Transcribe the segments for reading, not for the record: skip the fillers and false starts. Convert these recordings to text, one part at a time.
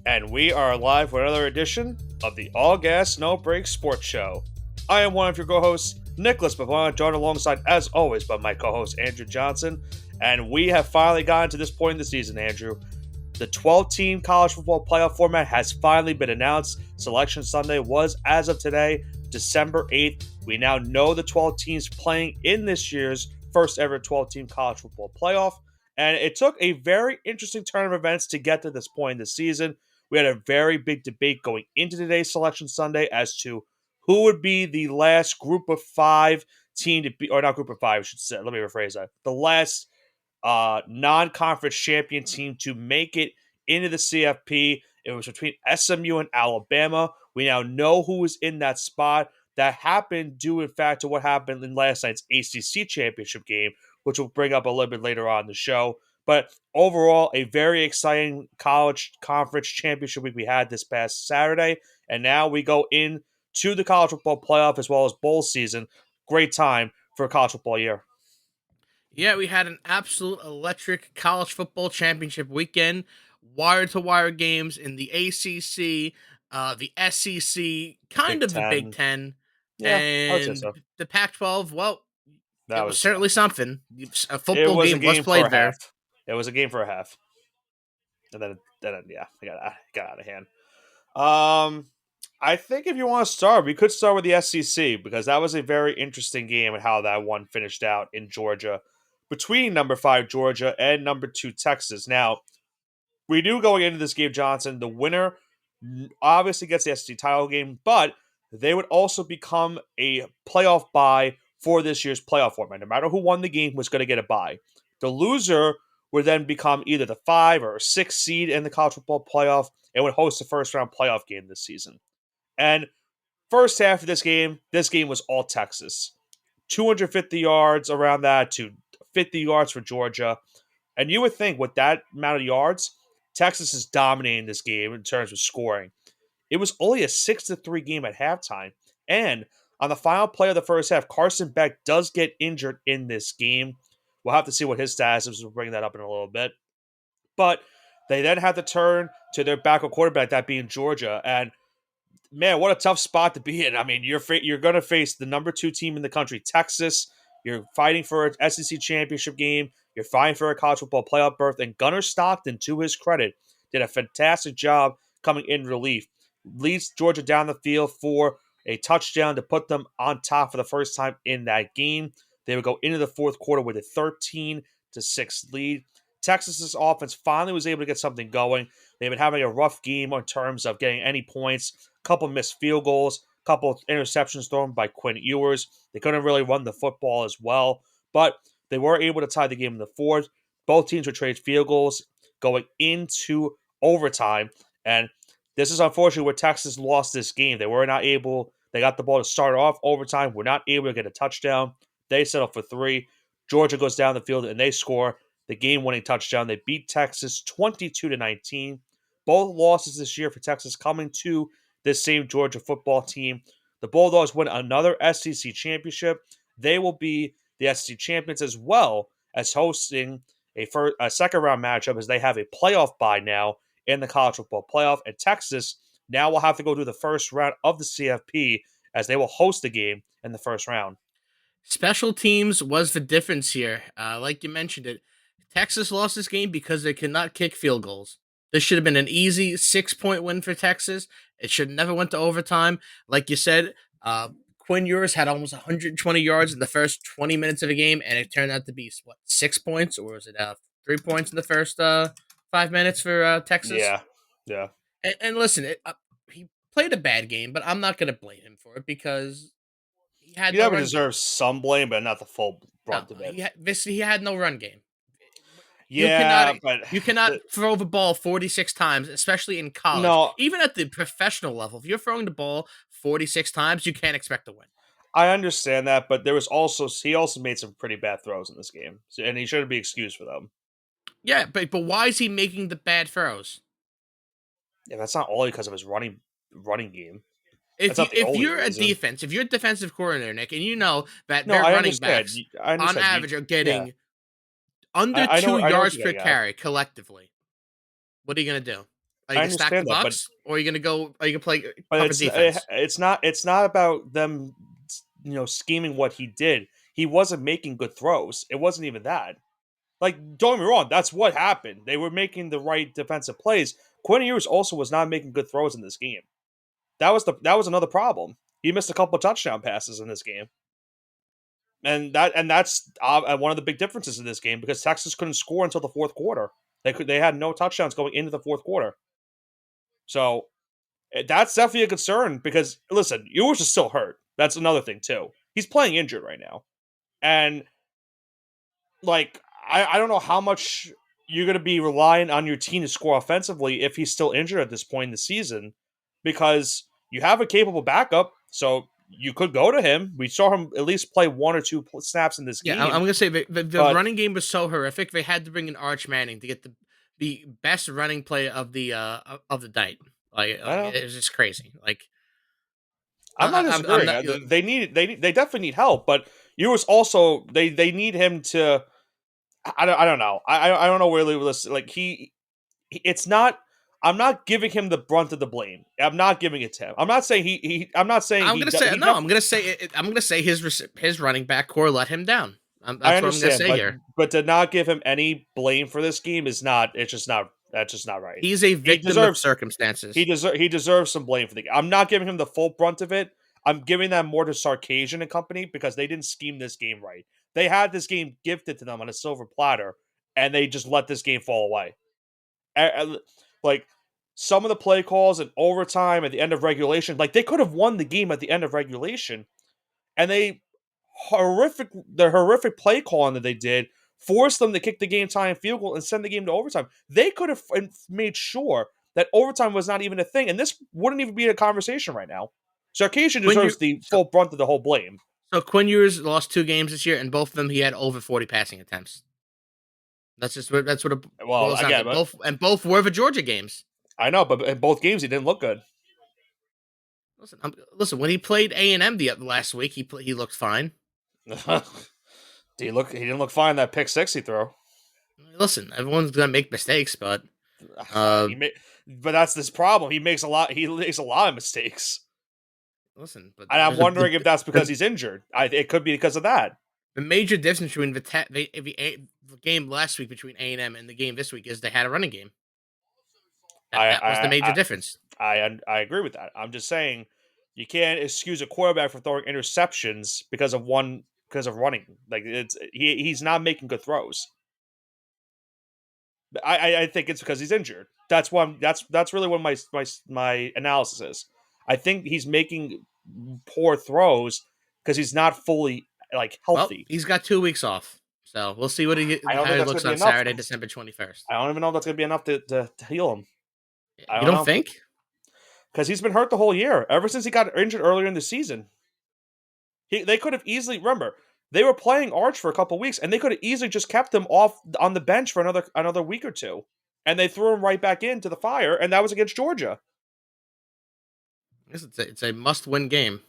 And we are live for another edition of the All Gas No Break Sports Show. I am one of your co-hosts, Nicholas Pavone, joined alongside, as always, by my co-host, Andrew Johnson. And we have finally gotten to this point in the season, Andrew. The 12-team college football playoff format has finally been announced. Selection Sunday was, as of today, December 8th. We now know the 12 teams playing in this year's first ever 12-team college football playoff. And it took a very interesting turn of events to get to this point in the season. We had a very big debate going into today's Selection Sunday as to who would be the last group of five team to be, or not group of five, I should say. Let me rephrase that. The last non-conference champion team to make it into the CFP. It was between SMU and Alabama. We now know who is in that spot. That happened due, in fact, to what happened in last night's ACC championship game, which we'll bring up a little bit later on in the show. But overall, a very exciting college conference championship week we had this past Saturday. And now we go into the college football playoff as well as bowl season. Great time for a college football year. Yeah, we had an absolute electric college football championship weekend. Wire-to-wire games in the ACC, the SEC, kind Big of the Big Ten. Ten, Yeah, I would say and so. the Pac-12. Well, That it was was certainly something. A It football was a game was game for played a there. half. It was a game for a half, and then yeah, it got out of hand. I think if you want to start, we could start with the SEC because that was a very interesting game and how that one finished out in Georgia between number 5 Georgia and number 2 Texas. Now we knew going into this game, Johnson, the winner obviously gets the SEC title game, but they would also become a playoff bye for this year's playoff format. No matter who won the game was going to get a bye. The loser would then become either the 5 or 6 seed in the college football playoff and would host the first round playoff game this season. And first half of this game was all Texas. 250 yards around that to 50 yards for Georgia. And you would think with that amount of yards, Texas is dominating this game in terms of scoring. It was only a 6-3 game at halftime. And on the final play of the first half, Carson Beck does get injured in this game. We'll have to see what his status is. We'll bring that up in a little bit. But they then had to turn to their backup quarterback, that being Georgia. And man, what a tough spot to be in. I mean, you're going to face the number 2 team in the country, Texas. You're fighting for an SEC championship game. You're fighting for a college football playoff berth. And Gunnar Stockton, to his credit, did a fantastic job coming in relief. Leads Georgia down the field for a touchdown to put them on top for the first time in that game. They would go into the fourth quarter with a 13-6 lead. Texas's offense finally was able to get something going. They've been having a rough game in terms of getting any points. A couple missed field goals, a couple of interceptions thrown by Quinn Ewers. They couldn't really run the football as well, but they were able to tie the game in the fourth. Both teams would trade field goals going into overtime, and this is unfortunately where Texas lost this game. They were not able. They got the ball to start off overtime. Were not able to get a touchdown. They settle for 3. Georgia goes down the field and they score the game-winning touchdown. They beat Texas 22-19. Both losses this year for Texas coming to this same Georgia football team. The Bulldogs win another SEC championship. They will be the SEC champions as well as hosting a second-round matchup as they have a playoff bye now in the college football playoff. And Texas now will have to go to the first round of the CFP as they will host the game in the first round. Special teams was the difference here. Like you mentioned it, Texas lost this game because they could not kick field goals. This should have been an easy 6-point win for Texas. It should never went to overtime. Like you said, Quinn Ewers had almost 120 yards in the first 20 minutes of the game, and it turned out to be, 6 points? Or was it 3 points in the first 5 minutes for Texas? Yeah. And listen, he played a bad game, but I'm not going to blame him for it because he had He never deserves some blame, but not the full brunt of it. He had no run game. Yeah, You cannot throw the ball 46 times, especially in college. No, even at the professional level, if you're throwing the ball 46 times, you can't expect to win. I understand that, but he also made some pretty bad throws in this game, and he shouldn't be excused for them. Yeah, but why is he making the bad throws? Yeah, that's not all because of his running game. If you're a defense, if you're a defensive coordinator, Nick, and you know that their running backs on average are getting under 2 yards per carry collectively, what are you going to do? Are you I gonna stack the understand that, box, or are you gonna go? Are you gonna play but cover defense? it's not about them, scheming what he did. He wasn't making good throws. It wasn't even that. Like, don't get me wrong, that's what happened. They were making the right defensive plays. Quinn Ewers also was not making good throws in this game. That was another problem. He missed a couple of touchdown passes in this game, and that's one of the big differences in this game because Texas couldn't score until the fourth quarter. They had no touchdowns going into the fourth quarter. So that's definitely a concern because listen, Ewers is still hurt. That's another thing too. He's playing injured right now, and like I don't know how much you're going to be relying on your team to score offensively if he's still injured at this point in the season, because you have a capable backup, so you could go to him. We saw him at least play one or two snaps in this Yeah, game, I'm gonna say the but running game was so horrific. They had to bring in Arch Manning to get the best running play of the night. I know It was just crazy. Like I'm not I'm disagreeing. not. They definitely need help, but you was also they need him to. I don't know. I don't know where this like it's not. I'm not giving him the brunt of the blame. I'm not giving it to him. I'm not saying I'm not saying I'm gonna say no. I'm gonna say I'm gonna say his running back core let him down. I That's what I'm gonna understand, say here. but to not give him any blame for this game is not. It's just not. That's just not right. He's a He victim of deserves. circumstances. He deserves some blame for the game. I'm not giving him the full brunt of it. I'm giving that more to Sarkisian and company because they didn't scheme this game right. They had this game gifted to them on a silver platter, and they just let this game fall away. Like some of the play calls and overtime at the end of regulation, like they could have won the game at the end of regulation, and the horrific play calling that they did forced them to kick the game tying field goal and send the game to overtime. They could have made sure that overtime was not even a thing, and this wouldn't even be a conversation right now. Sarkisian When you deserves the so full brunt of the whole blame. so Quinn Ewers lost 2 games this year, and both of them he had over 40 passing attempts. That's what it Well, boils down to. again, but Both were the Georgia games. I know, but in both games he didn't look good. Listen. When he played A&M the last week, he looked fine. He didn't look fine that pick six he threw. Listen, everyone's gonna make mistakes, but uh, But that's this problem. He makes a lot of mistakes. listen, but And I'm wondering if that's because the, he's injured. It could be because of that. the major difference between the game last week between A&M and the game this week is they had a running game. That was the major difference. I agree with that. I'm just saying you can't excuse a quarterback for throwing interceptions because of running. Like he's not making good throws. I think it's because he's injured. That's really what my analysis is. I think he's making poor throws because he's not fully like Well, healthy. he's got 2 weeks off, so we'll see I don't how think he that's going looks to be on enough. Saturday, December 21st. I don't even know if that's going to be enough to heal him. I You don't don't know think? because he's been hurt the whole year ever since he got injured earlier in the season. They could have easily remember they were playing Arch for a couple weeks, and they could have easily just kept him off on the bench for another week or two, and they threw him right back into the fire, and that was against Georgia. I guess it's a must-win game.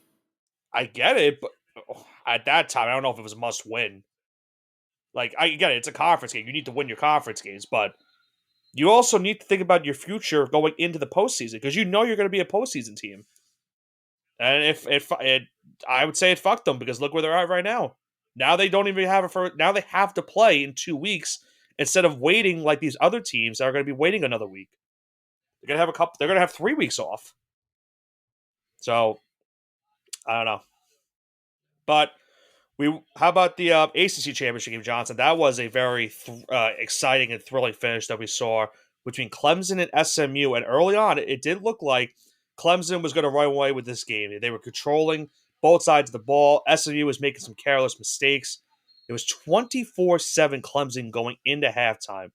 I get it, but at that time, I don't know if it was a must win. Like I get it, it's a conference game. You need to win your conference games, but you also need to think about your future going into the postseason because you know you're going to be a postseason team. And I would say it fucked them because look where they're at right now. Now they don't even have it for. Now they have to play in 2 weeks instead of waiting like these other teams that are going to be waiting another week. They're going to have a couple. They're going to have 3 weeks off. So I don't know, but how about the ACC championship game, Johnson? That was a very exciting and thrilling finish that we saw between Clemson and SMU. And early on, it did look like Clemson was going to run away with this game. They were controlling both sides of the ball. SMU was making some careless mistakes. It was 24-7 Clemson going into halftime.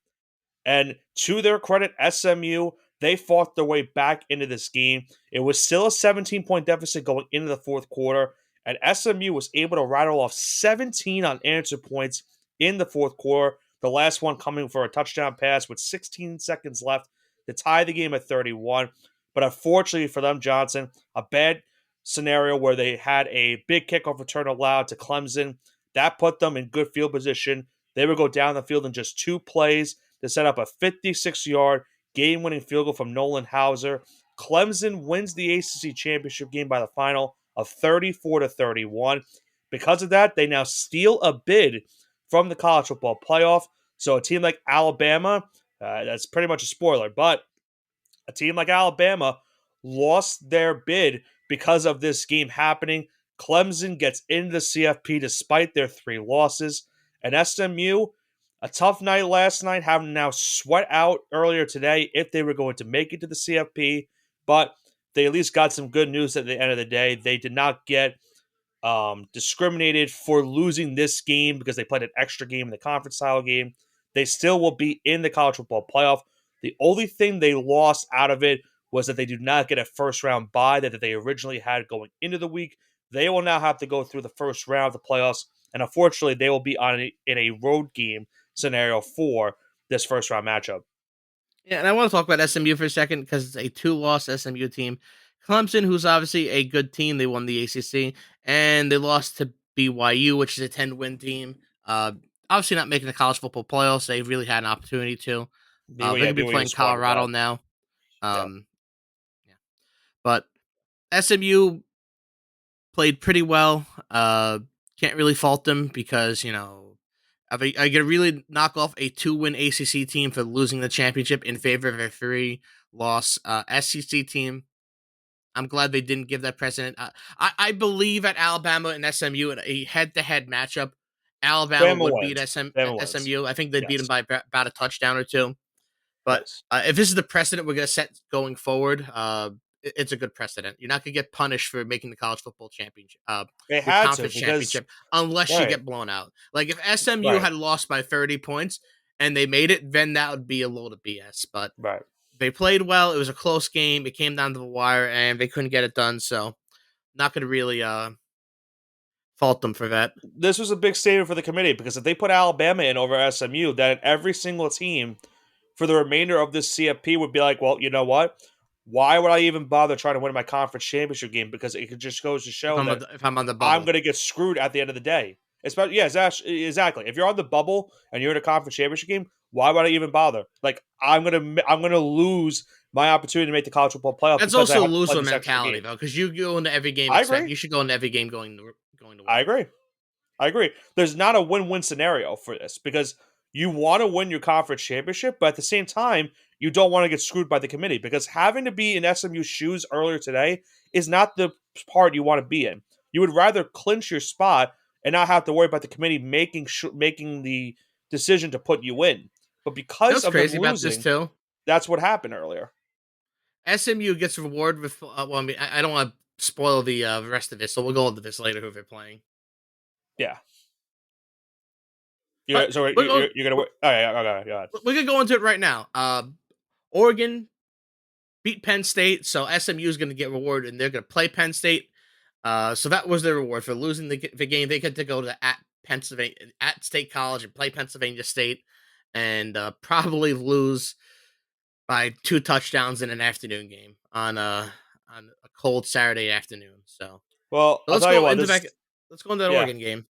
And to their credit, SMU, they fought their way back into this game. It was still a 17-point deficit going into the fourth quarter, and SMU was able to rattle off 17 unanswered points in the fourth quarter, the last one coming for a touchdown pass with 16 seconds left to tie the game at 31. But unfortunately for them, Johnson, a bad scenario where they had a big kickoff return allowed to Clemson. That put them in good field position. They would go down the field in just 2 plays to set up a 56-yard game-winning field goal from Nolan Hauser. Clemson wins the ACC championship game by the final of 34-31. Because of that, they now steal a bid from the college football playoff. So a team like Alabama, that's pretty much a spoiler, but a team like Alabama lost their bid because of this game happening. Clemson gets into the CFP despite their 3 losses. And SMU, a tough night last night, having now sweat out earlier today if they were going to make it to the CFP. But they at least got some good news at the end of the day. They did not get discriminated for losing this game because they played an extra game in the conference style game. They still will be in the college football playoff. The only thing they lost out of it was that they do not get a first round bye that they originally had going into the week. They will now have to go through the first round of the playoffs, and unfortunately, they will be in a road game scenario for this first round matchup. Yeah, and I want to talk about SMU for a second because it's a 2-loss SMU team. Clemson, who's obviously a good team, they won the ACC, and they lost to BYU, which is a 10-win team. Obviously, not making the college football playoffs. They really had an opportunity to. They're going to be BYU playing squandered Colorado that. now. Yeah. Yeah. But SMU played pretty well. Can't really fault them because, I could really knock off a 2-win ACC team for losing the championship in favor of a 3-loss SEC team. I'm glad they didn't give that precedent. I believe at Alabama and SMU in a head-to-head matchup, Alabama Bama would beat wins. Bama wins. SMU. I think they'd beat them Yes. by about a touchdown or two. But Yes. if this is the precedent we're going to set going forward, it's a good precedent. You're not going to get punished for making the college football championship, They your had to conference because championship, unless you right, get blown out. Like if SMU right, had lost by 30 points and they made it, then that would be a load of BS. But right. they played well. It was a close game. It came down to the wire, and they couldn't get it done. So not going to really fault them for that. This was a big statement for the committee because if they put Alabama in over SMU, then every single team for the remainder of this CFP would be like, well, you know what? Why would I even bother trying to win my conference championship game? Because it just goes to show that If I'm on the I'm bubble, going to get screwed at the end of the day. Especially, yeah, exactly. If you're on the bubble and you're in a conference championship game, why would I even bother? Like I'm gonna lose my opportunity to make the college football playoff that's because I also a have to play loser this extra mentality game. though, because you go into every game I expect agree. you should go into every game going to win. I agree. I agree. There's not a win-win scenario for this because you want to win your conference championship, but at the same time, you don't want to get screwed by the committee because having to be in SMU's shoes earlier today is not the part you want to be in. You would rather clinch your spot and not have to worry about the committee making the decision to put you in. But You know because what's of them crazy about this losing, too? that's what happened earlier. SMU gets rewarded with. Well, I mean, I don't want to spoil the rest of this, so we'll go into this later. Who they're playing, Yeah. but You're, so we're going. you're gonna. Oh yeah. Okay. Go ahead. We could go into it right now. Oregon beat Penn State, so SMU is going to get rewarded, and they're going to play Penn State. So that was their reward for losing the game. They get to go to at State College and play Pennsylvania State, and probably lose by 2 touchdowns in an afternoon game on a cold Saturday afternoon. Well, So I'll let's tell you go what. into back. Let's go into that Yeah. Oregon game.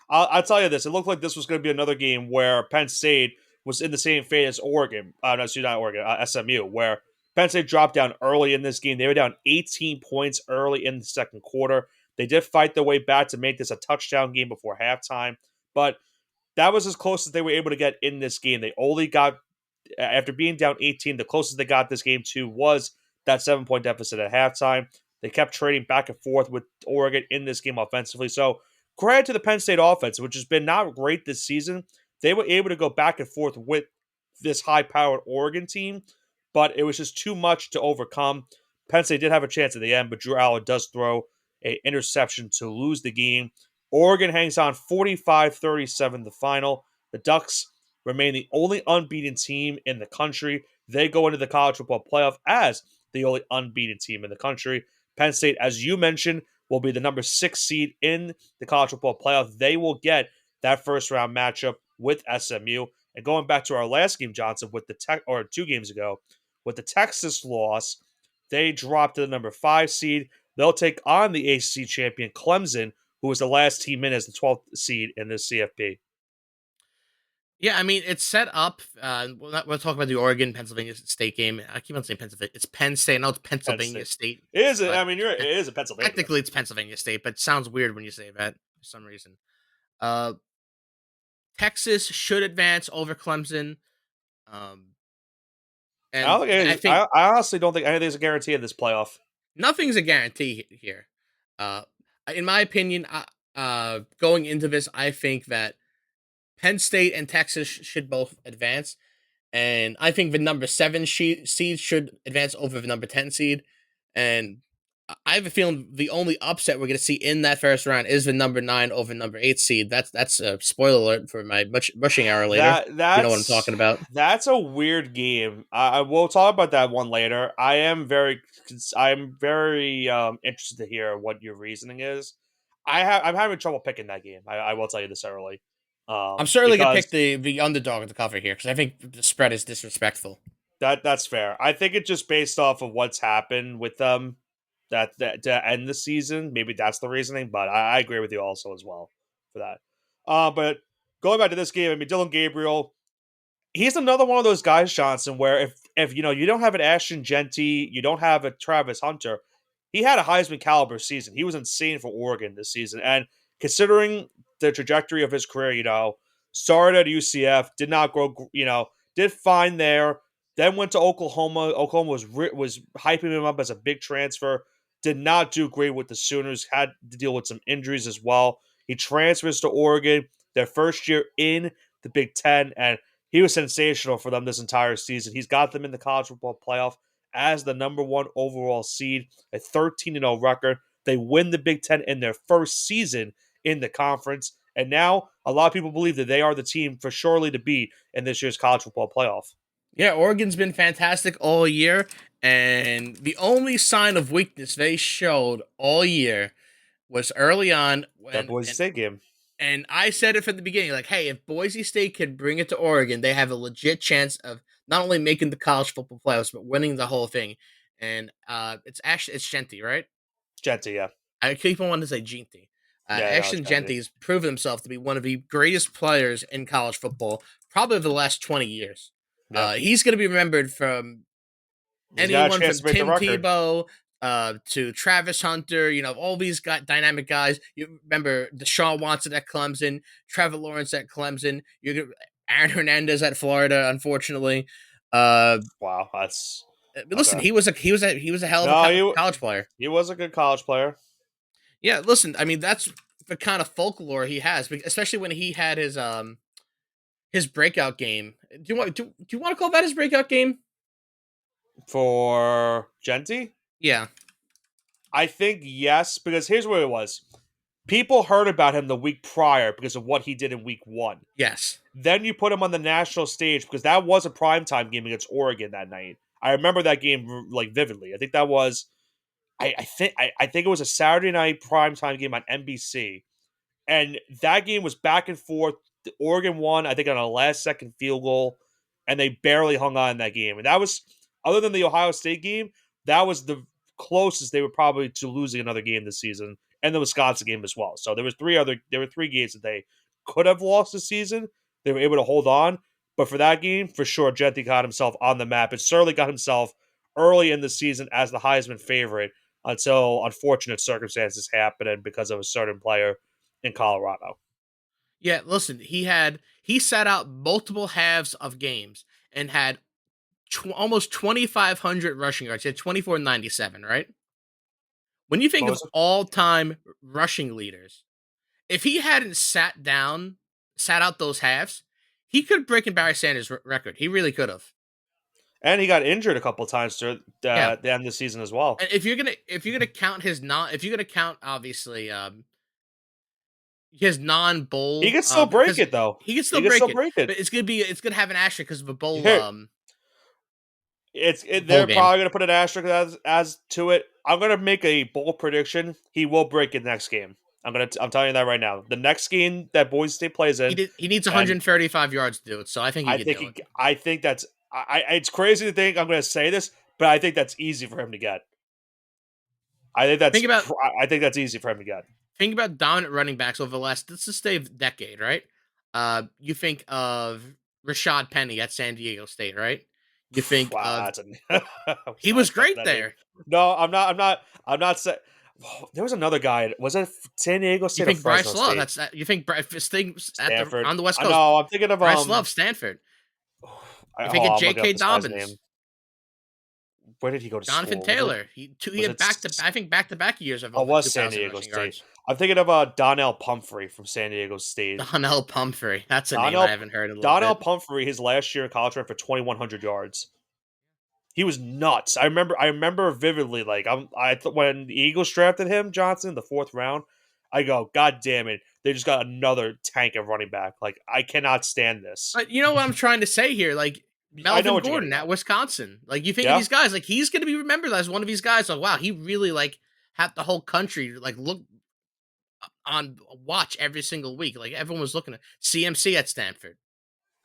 I'll tell you this. It looked like this was going to be another game where Penn State was in the same fate as Oregon. No, excuse me, not Oregon, SMU, where Penn State dropped down early in this game. They were down 18 points early in the second quarter. They did fight their way back to make this a touchdown game before halftime, but that was as close as they were able to get in this game. They only got, after being down 18, the closest they got this game to was that 7 point deficit at halftime. They kept trading back and forth with Oregon in this game offensively. So, credit to the Penn State offense, which has been not great this season. They were able to go back and forth with this high powered Oregon team, but it was just too much to overcome. Penn State did have a chance at the end, but Drew Allen does throw an interception to lose the game. Oregon hangs on 45-37 the final. The Ducks remain the only unbeaten team in the country. They go into the college football playoff as the only unbeaten team in the country. Penn State, as you mentioned, will be the number 6 seed in the college football playoff. They will get that first round matchup with SMU. And going back to our last game, Johnson, with the 2 games ago, with the Texas loss, they dropped to the number 5 seed. They'll take on the ACC champion Clemson, who was the last team in as the 12th seed in this CFP. Yeah, I mean it's set up. We'll talk about the Oregon Pennsylvania State game. I keep on saying Pennsylvania. It's Penn State. I know it's Penn Pennsylvania State. State, It is. but I mean, it is a Pennsylvania. technically it's Pennsylvania State. But it sounds weird when you say that for some reason. Uh, Texas should advance over Clemson, um, I and don't think I think I honestly don't think anything's a guarantee in this playoff. nothing's a guarantee here. Uh, in my opinion, going into this, I think that Penn State and Texas should both advance. And I think the number seven seed should advance over the number 10 seed. And I have a feeling the only upset we're going to see in that first round is the number nine over number eight seed. That's a spoiler alert for my rushing hour later. That You know what I'm that's talking about. that's a weird game. I will talk about that one later. I'm very interested to hear what your reasoning is. I'm having trouble picking that game. I will tell you this early, I'm certainly going to pick because the underdog to cover here because I think the spread is disrespectful. that's fair. I think it's just based off of what's happened with them that to end the season. Maybe that's the reasoning, but I agree with you also as well for that. But going back to this game, I mean Dylan Gabriel, he's another one of those guys, Johnson, where if you don't have an Ashton Genty, you don't have a Travis Hunter, he had a Heisman caliber season. He was insane for Oregon this season, and considering the trajectory of his career, started at UCF, did not grow, did fine there, then went to Oklahoma. Oklahoma was hyping him up as a big transfer. Did not do great with the Sooners. Had to deal with some injuries as well. He transfers to Oregon, their first year in the Big Ten, and he was sensational for them this entire season. He's got them in the college football playoff as the number one overall seed, a 13-0 record. They win the Big Ten in their first season in the conference. And now a lot of people believe that they are the team for surely to beat in this year's college football playoff. Yeah, Oregon's been fantastic all year. And the only sign of weakness they showed all year was early on That when Boise State game. and I said it from the beginning, like, hey, if Boise State can bring it to Oregon, they have a legit chance of not only making the college football playoffs but winning the whole thing. And it's Genty, right? Genty, yeah. I keep on wanting to say Genty. Yeah, no, it's Ashton Genty. Genty has proven himself to be one of the greatest players in college football, probably of the last 20 years. Yep. He's going to be remembered from He's got a anyone chance from to break the Tim record. Tebow to Travis Hunter, all these dynamic guys. You remember Deshaun Watson at Clemson, Trevor Lawrence at Clemson, Aaron Hernandez at Florida, unfortunately. Uh, Wow, that's but listen, okay. he was a hell of a No, college player. he was a good college player. Yeah, listen, I mean that's the kind of folklore he has, especially when he had his breakout game. Do you want to call that his breakout game? For Genty, Yeah. I think yes, because here's what it was. People heard about him the week prior because of what he did in week one. Yes. Then you put him on the national stage because that was a primetime game against Oregon that night. I remember that game like vividly. I think that was I think it was a Saturday night primetime game on NBC. And that game was back and forth. The Oregon won, I think, on a last second field goal, and they barely hung on in that game. And that was, other than the Ohio State game, that was the closest they were probably to losing another game this season, and the Wisconsin game as well. So there were three games that they could have lost this season. They were able to hold on, but for that game, for sure, Genty got himself on the map. It certainly got himself early in the season as the Heisman favorite until unfortunate circumstances happened because of a certain player in Colorado. Yeah, listen, he sat out multiple halves of games and had almost 2,500 rushing yards. He had 2,497, right? When you think What of was it? all-time rushing leaders, if he hadn't sat out those halves, he could break Barry Sanders' record. He really could have. And he got injured a couple of times during Yeah. the end of the season as well. And if you're gonna count if you're gonna count obviously his He non-bowl could still break because it though. he can He still could break still it, break it. but it's gonna have an asterisk because of a bowl Here, bowl they're game. probably gonna put an asterisk as to it. I'm gonna make a bold prediction. He will break it next game. I'm telling you that right now. The next game that Boise State plays in, He needs and 135 yards to do it, so I think he could do it. I think that's it's crazy to think I'm gonna say this, but I think that's easy for him to get. Think about I think that's easy for him to get. think about dominant running backs over the last let's just say decade, right? You think of Rashad Penny at San Diego State, right? You think Wow, of that's I'm he sorry, was that's great that name. there. No, I'm not. I'm not. I'm not. There was another guy. Was it San Diego You State or think Fresno Bryce Love? State? That's that. You think things at the Stanford. on the West I Coast? know. I'm thinking of Bryce Love, Stanford. You think Hold of on, I'm looking up J.K. this guy's Dobbins, name. Where did he go to Jonathan school? Was it? Taylor. He Was had it? back to I think back to back years of Oh, it over was two San thousand Diego rushing State. yards. I'm thinking of Donnell Pumphrey from San Diego State. Donnell Pumphrey. That's a name I Donnell haven't heard in a little Donnell bit. Pumphrey, his last year in college ran for 2,100 yards. He was nuts. I remember vividly. Like when the Eagles drafted him, Johnson, in the fourth round. I go, God damn it! They just got another tank of running back. Like I cannot stand this. But you know what I'm trying to say here? Like I know Melvin what you're Gordon getting at at. Wisconsin. Like you think of Yeah, these guys, like he's going to be remembered as one of these guys. Like wow, he really like had the whole country like look on watch every single week. Like everyone was looking at CMC at Stanford.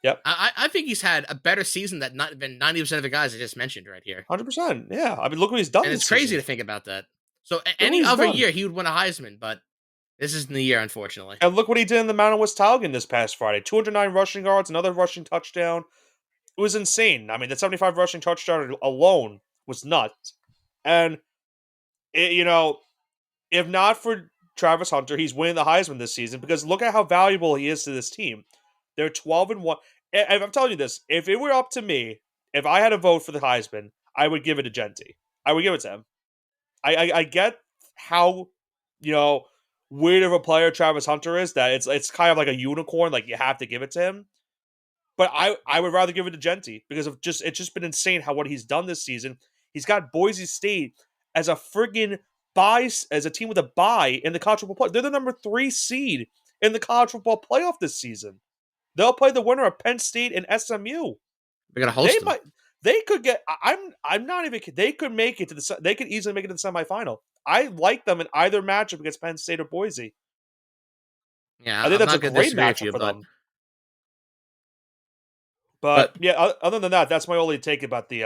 yep, I think he's had a better season than 90% of the guys I just mentioned right here. 100%. Yeah, I mean, look what he's done And it's this crazy season. to think about that. So Look what any he's other done, year he would win a Heisman, but this isn't the year, unfortunately. and look what he did in the Mountain West Title game this past Friday. 209 rushing yards, another rushing touchdown. It was insane. I mean, the 75 rushing touchdown alone was nuts. And it, you know, if not for Travis Hunter, he's winning the Heisman this season because look at how valuable he is to this team. They're 12-1. And I'm telling you this, if it were up to me, if I had a vote for the Heisman, I would give it to Genti. I would give it to him. I get how you know weird of a player Travis Hunter is. That it's kind of like a unicorn. Like you have to give it to him. But I would rather give it to Genti because of just it's just been insane how what he's done this season. He's got Boise State as a friggin' buy as a team with a bye in the college football play. They're the number 3 seed in the college football playoff this season. They'll play the winner of Penn State and SMU. We're gonna They host him. might they could get I'm not even they could make it to they could easily make it to the semifinal. I like them in either matchup against Penn State or Boise. Yeah, I think I'm that's a not gonna great disagree with matchup you, for but them. but But yeah, other than that, that's my only take about the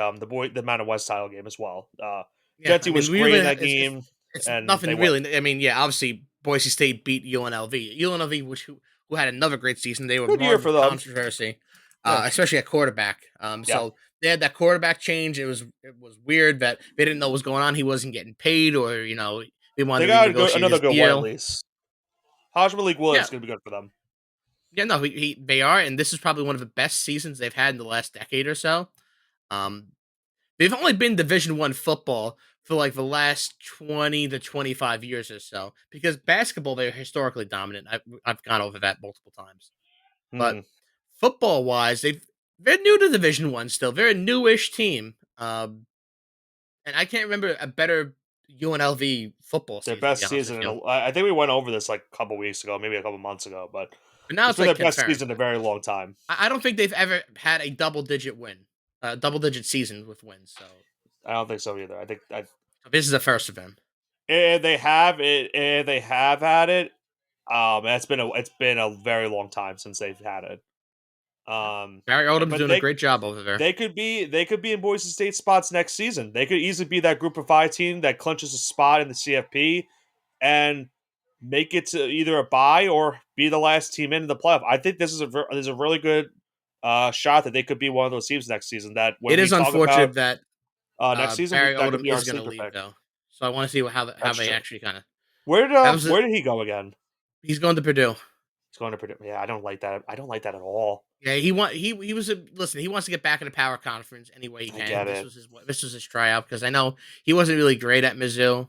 Mountain West title game as well. yeah, I Genti mean, was we great really in that game, it's and they nothing won. really. I mean, yeah, obviously Boise State beat UNLV. UNLV, who had another great season, they were Good year marred for with them. controversy, Yeah, especially at quarterback. yeah. So they had that quarterback change. It was weird that they didn't know what was going on. He wasn't getting paid, or they They wanted to got renegotiate another his good one at deal. least. Hajj Malik Williams Yeah, is going to be good for them. yeah, no, they are, and this is probably one of the best seasons they've had in the last decade or so. Um, they've only been Division 1 football for like the last 20 to 25 years or so because basketball they're historically dominant. I've gone over that multiple times. Hmm. But football wise, they're new to Division 1 still. They're a newish team. And I can't remember a better UNLV football Their season to be best honest with season. you. I think we went over this like a couple weeks ago, maybe a couple months ago, but But now it's it's been like their best confirmed. season in a very long time. I don't think they've ever had a double digit season with wins. I don't think so either. I think So this is the first of them. they have it. They have had it. It's been a very long time since they've had it. Barry Odom's But doing a great job over there. they could be in Boise State spots next season. They could easily be that Group of 5 team that clinches a spot in the CFP and make it to either a bye or be the last team into the playoff. I think there's a really good shot that they could be one of those teams next season. That when It we is talk about unfortunate that next season, Barry that could Odom be our is going to sleeper leave pick. though. So I want to see how That's they true. actually kind of Where did that was where did he go again? he's going to Purdue. He's going to Purdue. Yeah, I don't like that. I don't like that at all. Yeah, he was listen. He wants to get back in the power conference any way he I can. get it. This was his tryout because I know he wasn't really great at Mizzou.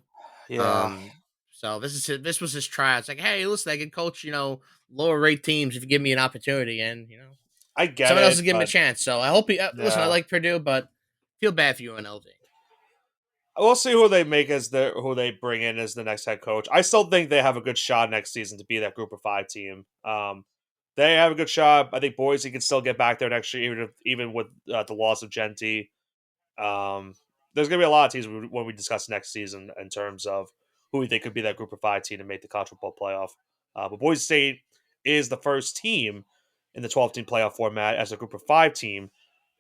Yeah, Um, so this was his tryout. It's like, hey, listen, I can coach lower rate teams if you give me an opportunity, and I get someone else is it, giving him a but chance. So I hope he listen. I yeah. like Purdue, but feel bad for UNLV. We'll see who they make as who they bring in as the next head coach. I still think they have a good shot next season to be that Group of 5 team. They have a good shot. I think Boise can still get back there next year, even with the loss of Genti. There's going to be a lot of teams when we discuss next season in terms of who we think could be that Group of 5 team to make the college football playoff. But Boise State is the first team in the 12-team playoff format as a Group of 5 team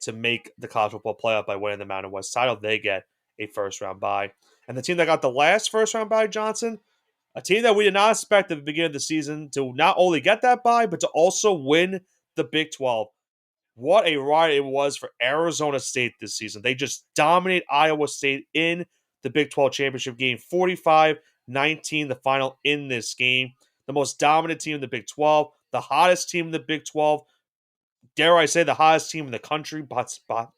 to make the college football playoff by winning the Mountain West title. They get a first round bye. And the team that got the last first round bye, Johnson, A team that we did not expect at the beginning of the season to not only get that bye, but to also win the Big 12. What a ride it was for Arizona State this season. They just dominate Iowa State in the Big 12 championship game, 45-19, the final in this game. The most dominant team in the Big 12, the hottest team in the Big 12, dare I say, the hottest team in the country,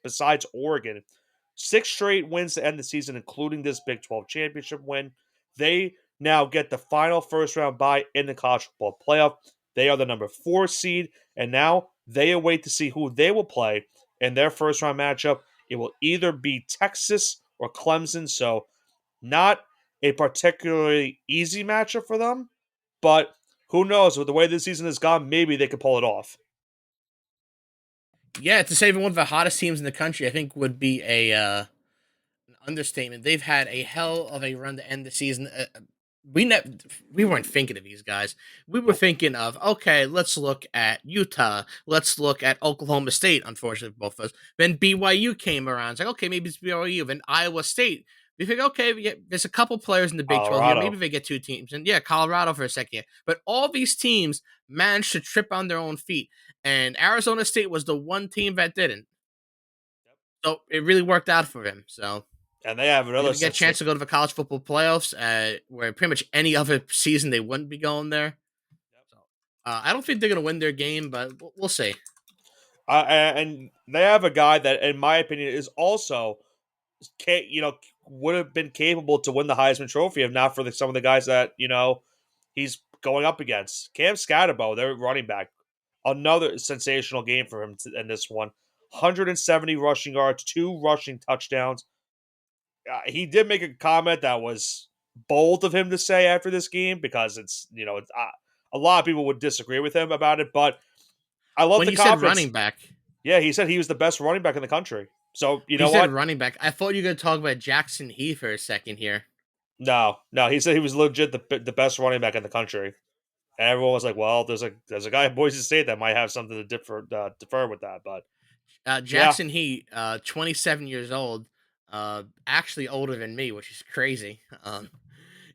besides Oregon. 6 straight wins to end the season, including this Big 12 championship win. They now get the final first round bye in the college football playoff. They are the number 4 seed, and now they await to see who they will play in their first round matchup. It will either be Texas or Clemson, so not a particularly easy matchup for them, but who knows? With the way this season has gone, maybe they could pull it off. Yeah, to say even one of the hottest teams in the country, I think would be an understatement. They've had a hell of a run to end the season. We ne- we weren't thinking of these guys. We were Nope. thinking of, okay, let's look at Utah. Let's look at Oklahoma State. Unfortunately, both of us. Then BYU came around. It's like, okay, maybe it's BYU. Then Iowa State. We think, okay, there's a couple players in the Big 12 here. Maybe Colorado. they get 2 teams. And yeah, Colorado for a second. Yeah. But all these teams managed to trip on their own feet. And Arizona State was the one team that didn't. So it really worked out for him. So And they have they're another going to get a sense. chance to go to the college football playoffs, where pretty much any other season they wouldn't be going there. So I don't think they're going to win their game, but we'll see. And they have a guy that, in my opinion, is also, would have been capable to win the Heisman Trophy if not for some of the guys that he's going up against. Cam Scatterbo, their running back, another sensational game for him in this one. 170 rushing yards, 2 rushing touchdowns. He did make a comment that was bold of him to say after this game because a lot of people would disagree with him about it, but I love When the you said confidence. running back, Yeah, he said he was the best running back in the country. So you when you know said what? running back, I thought you were going to talk about Jackson Heath for a second here. No, no, he said he was legit the best running back in the country, and everyone was like, "Well, there's a guy at Boise State that might have something to defer with that." But yeah, Jackson Heath, 27 years old, actually older than me, which is crazy.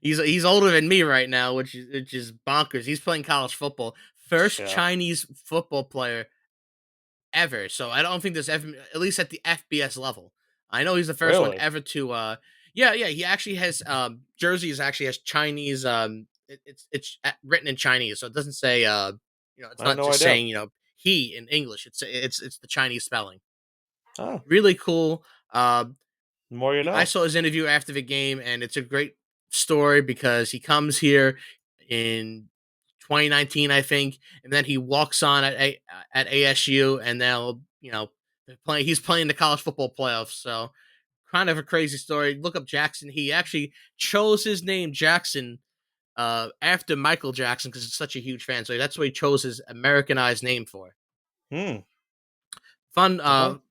He's older than me right now, which is bonkers. He's playing college football. First yeah, Chinese football player ever. So I don't think there's ever, at least at the FBS level. I know he's the first one really, ever to. Yeah. He actually has jerseys actually has Chinese. It's written in Chinese, so it doesn't say. It's I had not no just idea. saying he in English. It's the Chinese spelling. Oh, Really cool. the more you I know. saw his interview after the game, and it's a great story because he comes here in 2019, I think, and then he walks on at ASU, and now he's playing the college football playoffs. So kind of a crazy story. Look up Jackson. He actually chose his name Jackson after Michael Jackson because he's such a huge fan. So that's what he chose his Americanized name for. Hmm. Fun, Well,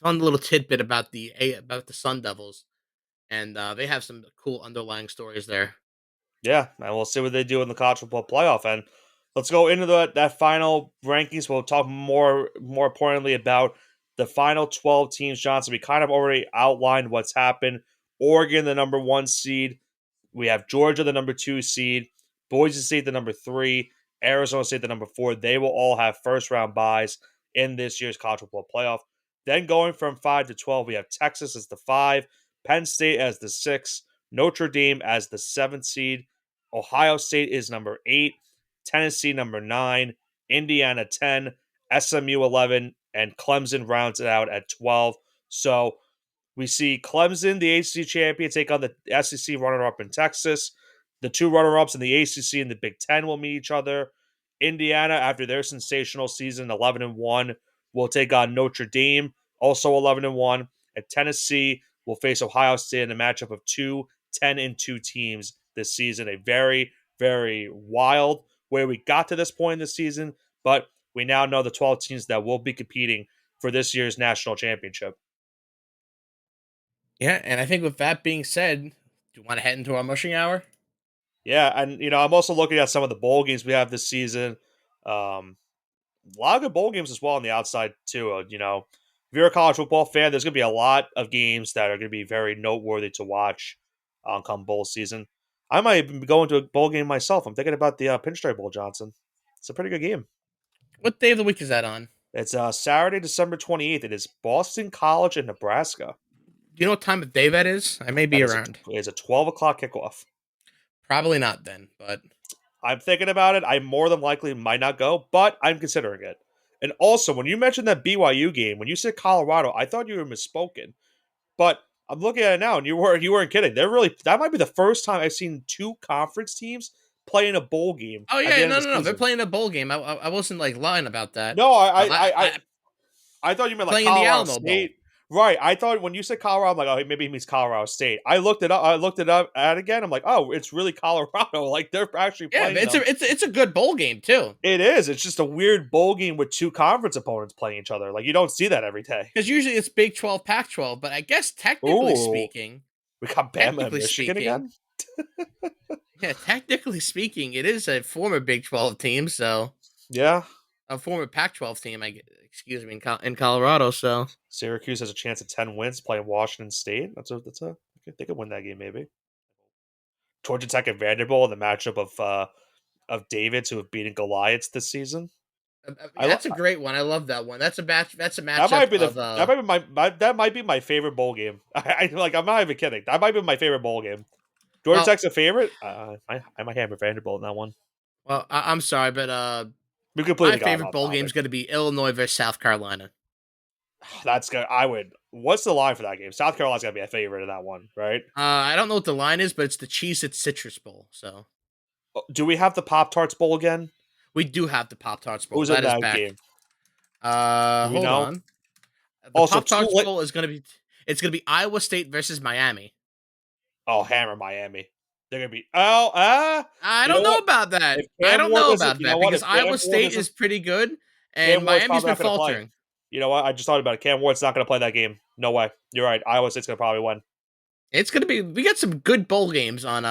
fun little tidbit about the Sun Devils, and they have some cool underlying stories there. yeah, and we'll see what they do in the college football playoff. And let's go into that final rankings. We'll talk more importantly about the final 12 teams. Johnson, we kind of already outlined what's happened. Oregon, the number 1 seed. We have Georgia, the number 2 seed. Boise State, the number 3. Arizona State, the number 4. They will all have first round buys in this year's college football playoff. Then going from 5 to 12, we have Texas as the 5, Penn State as the 6, Notre Dame as the 7th seed. Ohio State is number 8, Tennessee number 9, Indiana 10, SMU 11, and Clemson rounds it out at 12. So we see Clemson, the ACC champion, take on the SEC runner-up in Texas. The 2 runner-ups in the ACC and the Big Ten will meet each other. Indiana, after their sensational season, 11-1, will take on Notre Dame, also 11-1, and Tennessee will face Ohio State in a matchup of 2 10-2 teams this season. A very, very wild way we got to this point in the season, but we now know the 12 teams that will be competing for this year's national championship. Yeah, and I think with that being said, do you want to head into our mushing hour? Yeah, and I'm also looking at some of the bowl games we have this season. A lot of good bowl games as well on the outside too. If you're a college football fan, there's going to be a lot of games that are going to be very noteworthy to watch come bowl season. I might even be going to a bowl game myself. I'm thinking about the Pinstripe Bowl, Johnson. It's a pretty good game. What day of the week is that on? It's Saturday, December 28th. It is Boston College in Nebraska. Do you know what time of day that is? I may be That is around. a 12 o'clock kickoff. Probably not then, but I'm thinking about it. I more than likely might not go, but I'm considering it. And also, when you mentioned that BYU game, when you said Colorado, I thought you were misspoken. But I'm looking at it now, and you weren't kidding. They're really that might be the first time I've seen two conference teams play in a bowl game oh at the yeah, end of no, the no, no. They're season. playing a bowl game. I wasn't like lying about that. No, Uh, I, I I thought you meant like playing in the Colorado Alamo Bowl. State. Right. I thought when you said Colorado, I'm like, oh, maybe he means Colorado State. I looked it up. I looked it up at again. I'm like, oh, it's really Colorado. Like they're actually Yeah, but playing them. it's a good bowl game too. It is. It's just a weird bowl game with two conference opponents playing each other. Like you don't see that every day. Because usually it's Big 12, Pac 12, but I guess Ooh, we got Bama and technically Michigan speaking, again. yeah, technically speaking, it is a former Big 12 team, so Yeah, a former Pac 12 team, excuse me, in Colorado. So Syracuse has a chance at 10 wins playing Washington State. They could win that game maybe. Georgia Tech and Vanderbilt in the matchup of Davids who have beaten Goliaths this season. I lo- that's a great one. I love that one. That's a match. That's a that might matchup be the of that might be that might be my favorite bowl game. Like I'm not even kidding. That might be my favorite bowl game. Georgia well, Tech's a favorite. I might have a Vanderbilt in that one. I'm sorry, but We my completely got favorite off bowl game is topic. going to be Illinois versus South Carolina. That's good. I would. What's the line for that game? South Carolina's gonna be a favorite in that one, right? I don't know what the line is, but it's the Cheez-It Citrus Bowl. So Do we have the Pop Tarts Bowl again? we do have the Pop Tarts Bowl. Who's in That is that back. game? Do we Hold know? on. The Also, Pop too Tarts late. Bowl is going to be it's going to be Iowa State versus Miami. Oh, hammer Miami. They're gonna be. I You know don't know what? about that. If I Cam don't Ward know doesn't, about you know that what? because If Cam Iowa Ward State doesn't, is pretty good Cam and Ward's Miami's probably been not gonna play. faltering. You know what? I just thought about it. Cam Ward's not gonna play that game. No way. You're right. Iowa State's gonna probably win. It's going to be we got some good bowl games on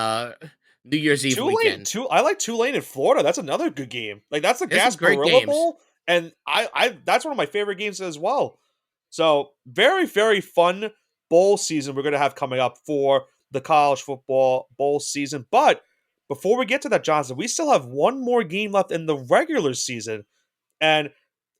New Year's Eve Tulane, weekend. I like Tulane in Florida. That's another good game. Like that's the There's some great Gasparilla games. Bowl, and I that's one of my favorite games as well. So very, very fun bowl season we're gonna have coming up for the college football bowl season. But before we get to that, Johnson, we still have one more game left in the regular season, and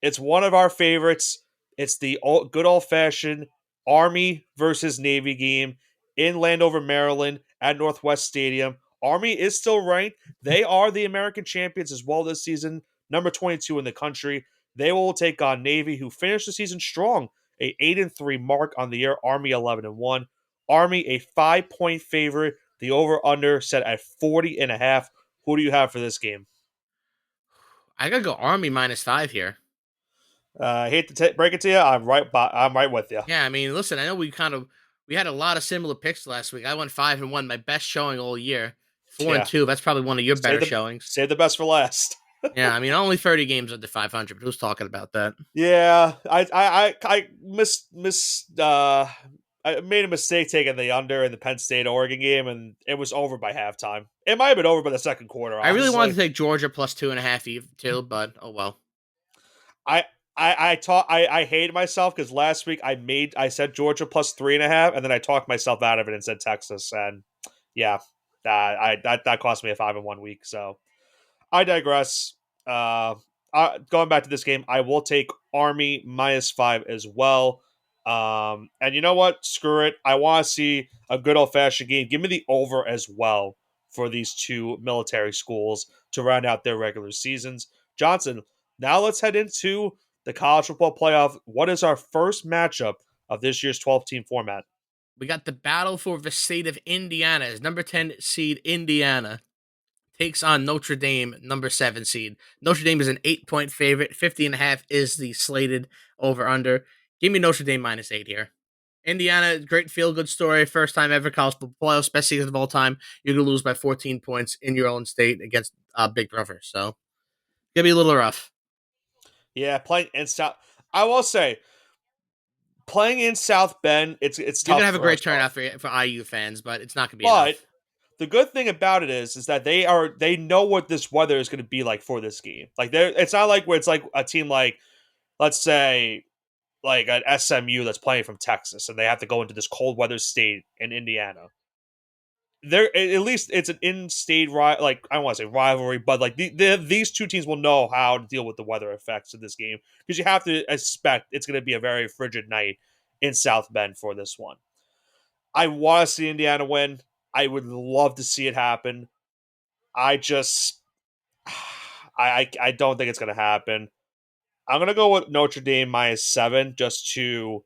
it's one of our favorites. It's the good old fashioned Army versus Navy game in Landover, Maryland at Northwest Stadium. Army is still ranked. They are the American champions as well this season, number 22 in the country. They will take on Navy, who finished the season strong, a 8-3 mark on the year. Army 11-1. Army a 5-point favorite. The over under set at 40.5. Who do you have for this game? I got to go Army -5 here. I hate to break it to you. I'm right with you. Yeah, I mean, listen, I know we had a lot of similar picks last week. I went 5-1, my best showing all year. Four and Yeah. two. That's probably one of your Save better the showings. save the best for last. Yeah, I mean, only 30 games under 500. But who's talking about that? Yeah, I made a mistake taking the under in the Penn State Oregon game, and it was over by halftime. It might have been over by the second quarter. I really wanted Honestly, to take Georgia plus 2.5 too, but oh well. I I hated myself because last week I said Georgia plus 3.5, and then I talked myself out of it and said Texas, and yeah, that cost me a 5-1 week. So I digress. Going back to this game, I will take Army -5 as well. And you know what? Screw it. I want to see a good old fashioned game. Give me the over as well for these two military schools to round out their regular seasons. Johnson, now let's head into the college football playoff. What is our first matchup of this year's 12-team format? We got the battle for the state of Indiana. As number 10 seed Indiana takes on Notre Dame, number 7 seed. Notre Dame is an 8-point favorite. 50.5 is the slated over/under. Give me Notre Dame -8 here. Indiana, great feel-good story. First time ever college football playoffs, best season of all time. You're going to lose by 14 points in your own state against Big Brother. So, going to be a little rough. Yeah, playing in South. I will say, playing in South Bend, it's You're tough going to have a for great us both. turnout for IU fans, but it's not going to be But enough. the good thing about it is that they know what this weather is going to be like for this game. Like it's not like where it's like a team like, let's say, like an SMU that's playing from Texas and they have to go into this cold weather state in Indiana. There at least it's an in-state like I don't want to say rivalry, but like these two teams will know how to deal with the weather effects of this game because you have to expect it's going to be a very frigid night in South Bend for this one. I want to see Indiana win. I would love to see it happen. I just I don't think it's going to happen. I'm going to go with Notre Dame -7 just to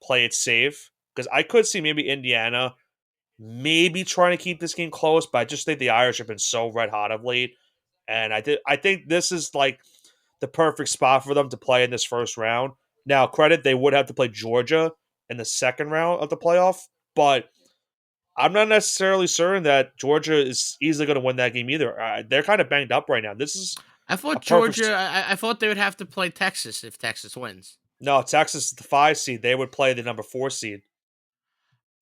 play it safe because I could see maybe Indiana maybe trying to keep this game close, but I just think the Irish have been so red hot of late, and I think this is like the perfect spot for them to play in this first round. Now, credit they would have to play Georgia in the second round of the playoff, but I'm not necessarily certain that Georgia is easily going to win that game either. They're kind of banged up right now. This is I a thought perfect. Georgia. I thought they would have to play Texas if Texas wins. No, Texas is the 5 seed. They would play the number 4 seed.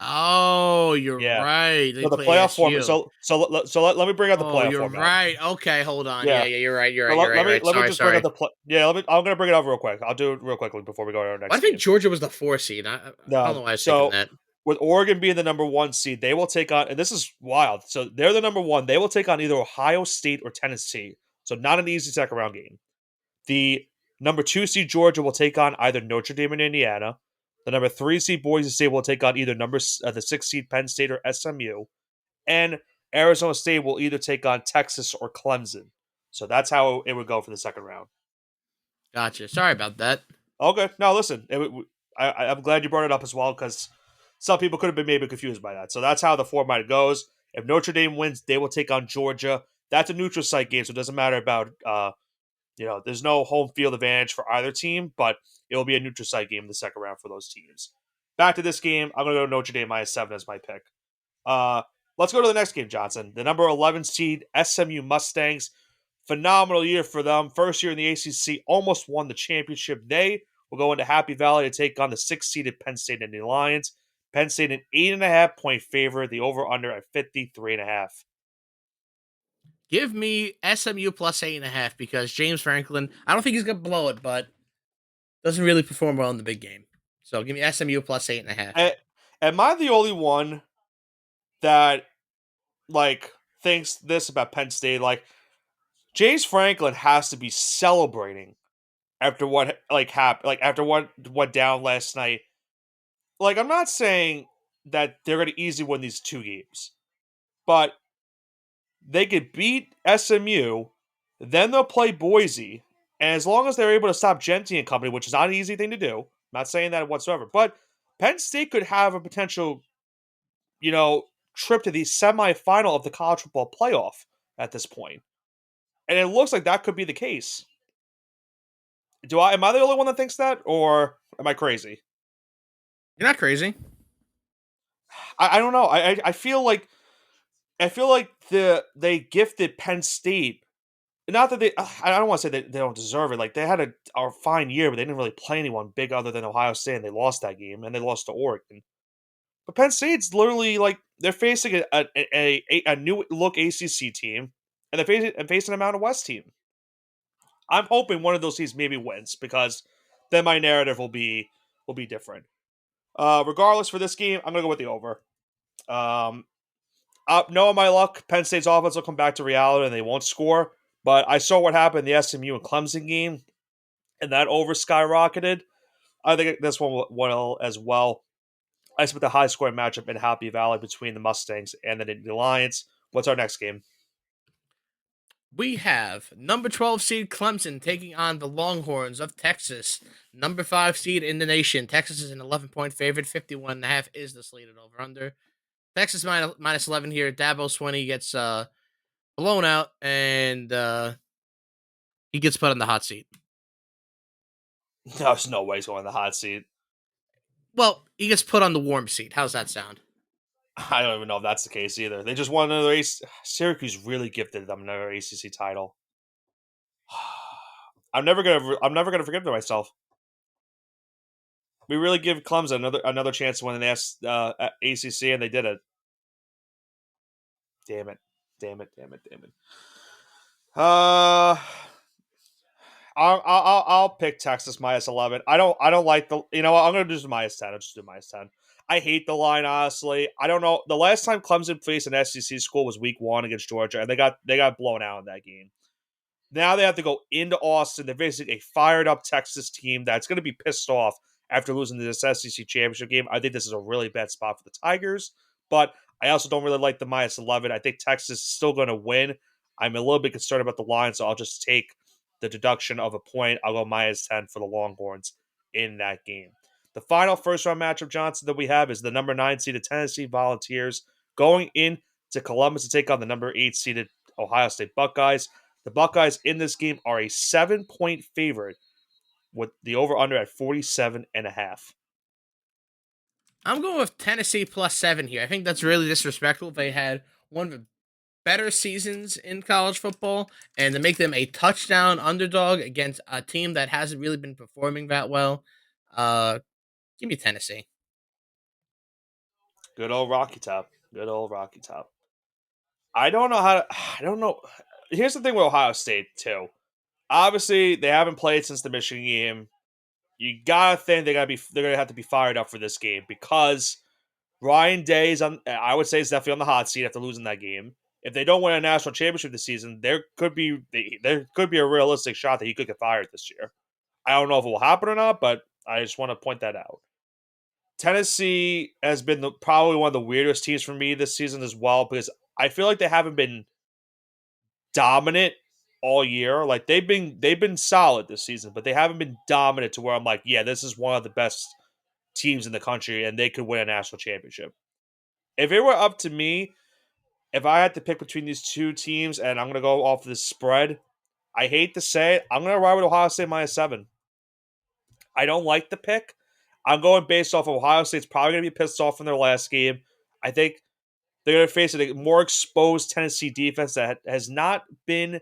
Oh, you're Yeah. right. They So the play playoff format. ASU. Let me bring out the Oh, playoff you're format. right. Okay, hold on. Yeah, Yeah. yeah, you're right. You're So right. You're right. You're right. let me Sorry, just bring up sorry. the yeah. I'm gonna bring it up real quick. I'll do it real quickly before we go to our I next think game. Georgia was the 4 seed. I don't No, know why I was thinking so that. with Oregon being the number 1 seed, they will take on, and this is wild. So they're the number one. They will take on either Ohio State or Tennessee. So not an easy second round game. The number 2 seed Georgia will take on either Notre Dame and Indiana. The number 3 seed Boise State will take on either the 6 seed Penn State or SMU, and Arizona State will either take on Texas or Clemson. So that's how it would go for the second round. Gotcha. Sorry about that. Okay, now listen, I'm glad you brought it up as well because some people could have been maybe confused by that. So that's how the format goes. If Notre Dame wins, they will take on Georgia. That's a neutral site game, so it doesn't matter about there's no home field advantage for either team, but it will be a neutral site game in the second round for those teams. Back to this game, I'm going to go Notre Dame -7 as my pick. Uh, let's go to the next game, Johnson. The number 11 seed SMU Mustangs. Phenomenal year for them. First year in the ACC, almost won the championship. They will go into Happy Valley to take on the 6 seeded Penn State Nittany Lions. Penn State an 8.5 point favorite. The over under at 53.5. Give me SMU plus 8.5 because James Franklin. I don't think he's gonna blow it, but doesn't really perform well in the big game. So give me SMU plus 8.5. Am I the only one that like thinks this about Penn State? Like James Franklin has to be celebrating after what like happened, like after what went down last night. Like I'm not saying that they're going to easily win these two games, but they could beat SMU, then they'll play Boise, and as long as they're able to stop Genty and company, which is not an easy thing to do, I'm not saying that whatsoever, but Penn State could have a potential, you know, trip to the semifinal of the college football playoff at this point, and it looks like that could be the case. Do I? Am I the only one that thinks that, or am I crazy? You're not crazy. I don't know. I feel like they gifted Penn State. Not that they, I don't want to say they don't deserve it. Like they had a fine year, but they didn't really play anyone big other than Ohio State, and they lost that game, and they lost to Oregon. But Penn State's literally like they're facing a new look ACC team, and they're facing a Mountain West team. I'm hoping one of those teams maybe wins because then my narrative will be different. Regardless, for this game, I'm gonna go with the over. Um, knowing my luck, Penn State's offense will come back to reality and they won't score. But I saw what happened in the SMU and Clemson game, and that over skyrocketed. I think this one will as well. I expect a high scoring matchup in Happy Valley between the Mustangs and the Nittany Lions. What's our next game? We have number 12 seed Clemson taking on the Longhorns of Texas. Number 5 seed in the nation. Texas is an 11-point favorite. 51.5 is the slated over under. Texas minus 11 here. Dabo Swinney gets blown out and he gets put on the hot seat. There's no way he's going in the hot seat. Well, he gets put on the warm seat. How's that sound? I don't even know if that's the case either. They just won another Syracuse really gifted them another ACC title. I'm never gonna forgive myself. We really give Clemson another chance to win the ACC, and they did it. Damn it! Damn it! Damn it! Damn it! Uh, I'll pick Texas -11. I don't like the. You know what? I'm gonna do -10. I'll just do -10. I hate the line, honestly. I don't know. The last time Clemson faced an SEC school was week 1 against Georgia, and they got blown out in that game. Now they have to go into Austin. They're facing a fired up Texas team that's going to be pissed off after losing this SEC championship game. I think this is a really bad spot for the Tigers, but I also don't really like the minus 11. I think Texas is still going to win. I'm a little bit concerned about the line, so I'll just take the deduction of a point. I'll go minus 10 for the Longhorns in that game. The final first round matchup, Johnson, that we have is the number 9 seeded Tennessee Volunteers going in to Columbus to take on the number 8 seeded Ohio State Buckeyes. The Buckeyes in this game are a 7-point favorite with the over-under at 47.5. I'm going with Tennessee +7 here. I think that's really disrespectful. They had one of the better seasons in college football, and to make them a touchdown underdog against a team that hasn't really been performing that well, uh, give me Tennessee. Good old Rocky Top. Good old Rocky Top. I don't know how to. I don't know. Here's the thing with Ohio State, too. Obviously, they haven't played since the Michigan game. You gotta think they're gonna have to be fired up for this game because Ryan Day is on. I would say is definitely on the hot seat after losing that game. If they don't win a national championship this season, there could be a realistic shot that he could get fired this year. I don't know if it will happen or not, but I just want to point that out. Tennessee has been probably one of the weirdest teams for me this season as well because I feel like they haven't been dominant all year. Like they've been solid this season, but they haven't been dominant to where I'm like, yeah, this is one of the best teams in the country and they could win a national championship. If it were up to me, if I had to pick between these two teams and I'm going to go off this spread, I hate to say it, I'm going to ride with Ohio State -7. I don't like the pick. I'm going based off of Ohio State's probably going to be pissed off from their last game. I think they're going to face a more exposed Tennessee defense that has not been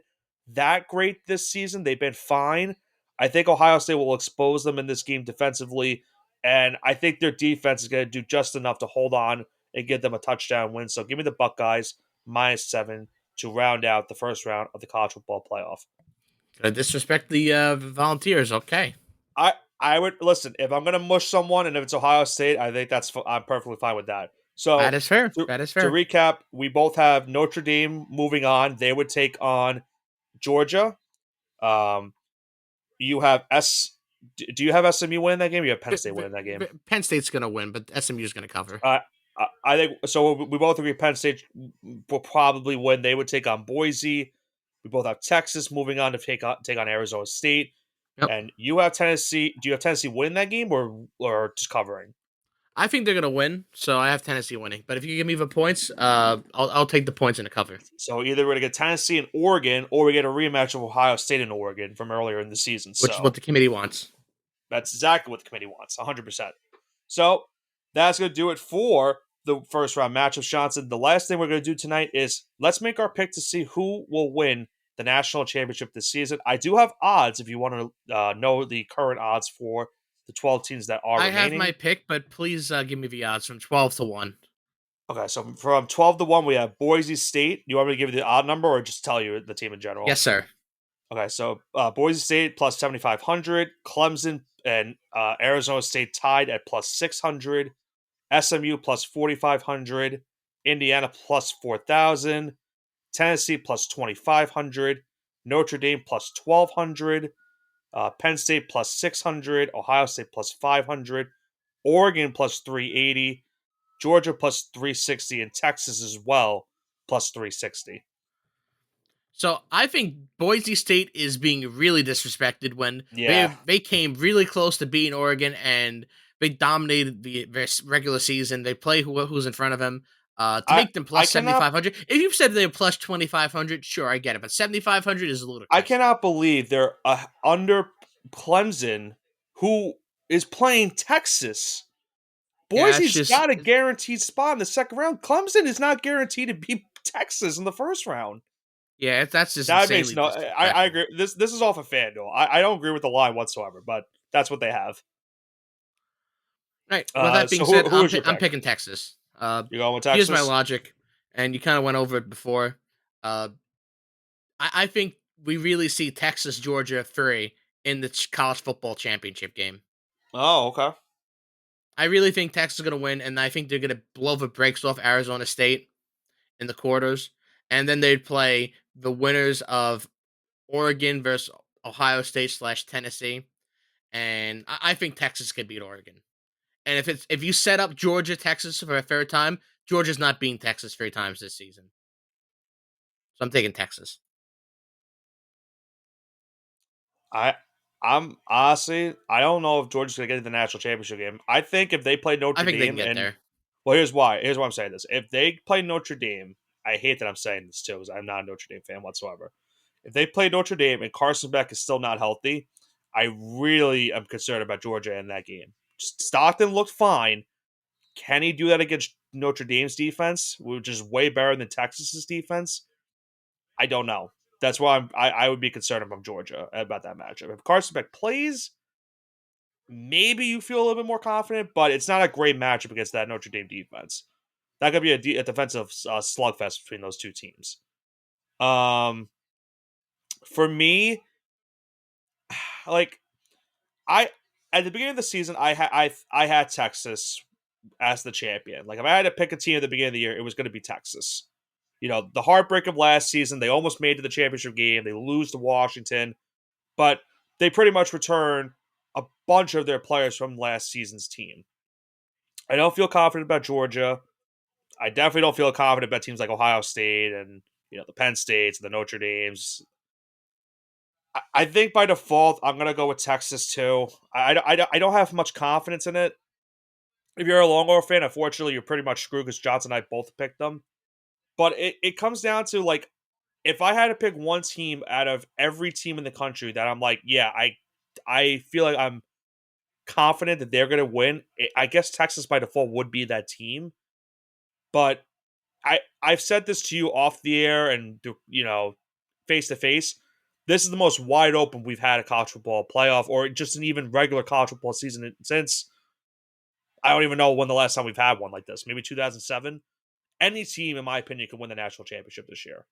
that great this season. They've been fine. I think Ohio State will expose them in this game defensively, and I think their defense is going to do just enough to hold on and give them a touchdown win. So give me the Buckeyes -7 to round out the first round of the college football playoff. Gonna disrespect the Volunteers. Okay, I would listen if I'm gonna mush someone, and if it's Ohio State, I think I'm perfectly fine with that. that So is fair. to That is to fair. recap, we both have Notre Dame moving on. They would take on Georgia. Um, you have S. Do you have SMU winning that game? Or you have Penn State winning that game. Penn State's gonna win, but SMU is gonna cover. Uh, I think so. We both agree Penn State will probably win. They would take on Boise. We both have Texas moving on to take on Arizona State. Yep. And you have Tennessee. Do you have Tennessee winning that game or just covering? I think they're gonna win, so I have Tennessee winning. But if you give me the points, I'll take the points in the cover. So either we're gonna get Tennessee and Oregon, or we get a rematch of Ohio State and Oregon from earlier in the season. Which is So what the committee wants. that's exactly what the committee wants, 100%. So that's gonna do it for the first round matchup, Johnson. The last thing we're gonna do tonight is let's make our pick to see who will win the national championship this season. I do have odds if you want to know the current odds for the 12 teams that are I have my remaining. pick, but please give me the odds from 12 to 1. Okay, so from 12 to 1, we have Boise State. Do you want me to give you the odd number or just tell you the team in general? Yes, sir. Okay, so Boise State plus 7,500, Clemson and Arizona State tied at plus 600, SMU plus 4,500, Indiana plus 4,000, Tennessee plus 2,500, Notre Dame plus 1,200, Penn State plus 600, Ohio State plus 500, Oregon plus 380, Georgia plus 360, and Texas as well plus 360. So I think Boise State is being really disrespected when Yeah, they came really close to beating Oregon and they dominated their regular season. They play who's in front of them. To I make them I plus seventy cannot five hundred. If you said they're plus 2,500, sure, I get it. But 7,500 is I ludicrous. cannot believe they're under Clemson, who is playing Texas. Yeah, it's Boise's just got a guaranteed spot in the second round. Clemson is not guaranteed to beat Texas in the first round. yeah, that's just That makes insanely no. I disrespectful. agree. This is off of FanDuel. I don't agree with the line whatsoever, but that's what they have. Right. With that being So said, who is your I'm pick? picking Texas. You going with Here's my Texas? logic, and you kind of went over it before. Uh, I think we really see Texas Georgia 3 in the college football championship game. Oh, okay. I really think Texas is going to win, and I think they're going to blow the brakes off Arizona State in the quarters, and then they'd play the winners of Oregon versus Ohio State slash Tennessee, and I think Texas could beat Oregon. And if you set up Georgia Texas for a third time, Georgia's not beating Texas 3 times this season, so I'm taking Texas. I I'm honestly I don't know if Georgia's gonna get to the national championship game. I think if they play I Notre think they can Dame get and there. well, here's why. Here's why I'm saying this. If they play Notre Dame, I hate that I'm saying this too, because I'm not a Notre Dame fan whatsoever. If they play Notre Dame and Carson Beck is still not healthy, I really am concerned about Georgia in that game. Stockton looked fine. Can he do that against Notre Dame's defense, which is way better than Texas's defense? I don't know. That's why I would be concerned if I'm Georgia about that matchup. If Carson Beck plays, maybe you feel a little bit more confident, but it's not a great matchup against that Notre Dame defense. That could be a defensive slugfest between those two teams. Um, for me, like I at the beginning of the season, I had Texas as the champion. Like if I had to pick a team at the beginning of the year, it was going to be Texas. You know, the heartbreak of last season, they almost made it to the championship game. They lose to Washington, but they pretty much return a bunch of their players from last season's team. I don't feel confident about Georgia. I definitely don't feel confident about teams like Ohio State and the Penn States and the Notre Dames. I think by default I'm gonna go with Texas too. I don't have much confidence in it. If you're a Longhorn fan, unfortunately you're pretty much screwed because Johnson and I both picked them. But it comes down to like if I had to pick one team out of every team in the country that I'm like, yeah, I feel like I'm confident that they're gonna win. I guess Texas by default would be that team. But I've said this to you off the air and face to face. This is the most wide open we've had a college football playoff or just an even regular college football season since I don't even know when the last time we've had one like this. Maybe 2007. Any team, in my opinion, can win the national championship this year,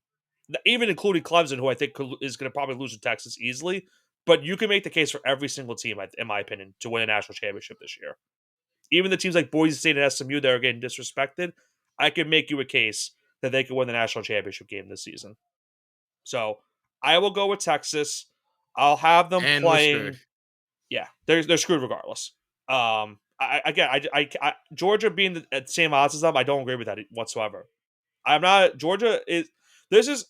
even including Clemson, who I think is going to probably lose to Texas easily. But you can make the case for every single team, in my opinion, to win a national championship this year. Even the teams like Boise State and SMU that are getting disrespected, I can make you a case that they can win the national championship game this season. So I will go with Texas. I'll have them And we're screwed. playing. Yeah, they're screwed regardless. Georgia being at the same odds as them, I don't agree with that whatsoever. I'm not Georgia is. This is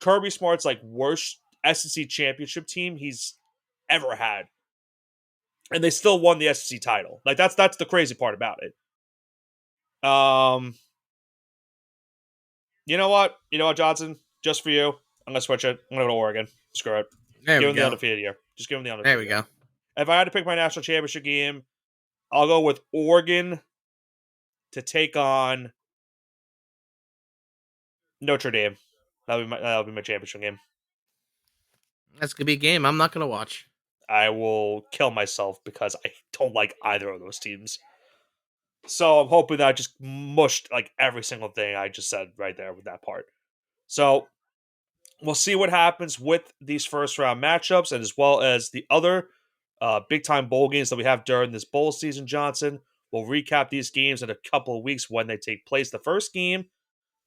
Kirby Smart's like worst SEC championship team he's ever had, and they still won the SEC title. Like that's the crazy part about it. Um, You know what, Johnson? Just for you, I'm gonna switch it. I'm gonna go to Oregon. Screw it. There Give we him the go. undefeated year. Just give him the There undefeated we year. go. If I had to pick my national championship game, I'll go with Oregon to take on Notre Dame. That'll be my championship game. That's gonna be a game I'm not gonna watch. I will kill myself because I don't like either of those teams. So I'm hoping that I just mushed like every single thing I just said right there with that part. So we'll see what happens with these first round matchups and as well as the other big time bowl games that we have during this bowl season, Johnson. We'll recap these games in a couple of weeks when they take place. The first game,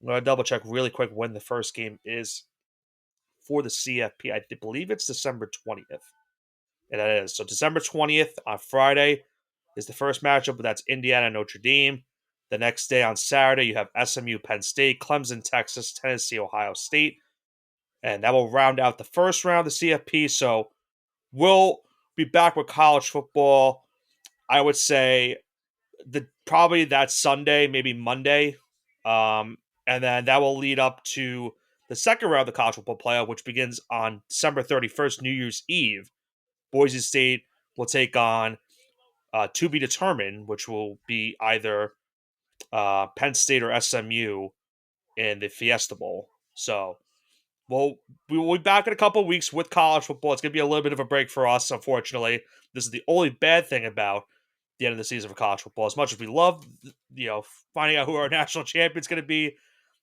I'm going to double check really quick when the first game is for the CFP. I believe it's December 20th. And that is. So December 20th on Friday is the first matchup, but that's Indiana Notre Dame. The next day on Saturday, you have SMU Penn State, Clemson, Texas, Tennessee, Ohio State. And that will round out the first round of the CFP. So we'll be back with college football. I would say probably that Sunday, maybe Monday. And then that will lead up to the second round of the college football playoff, which begins on December 31st, New Year's Eve. Boise State will take on to be determined, which will be either Penn State or SMU in the Fiesta Bowl. So we will be back in a couple of weeks with college football. It's going to be a little bit of a break for us, unfortunately. This is the only bad thing about the end of the season for college football. As much as we love, finding out who our national champion is going to be,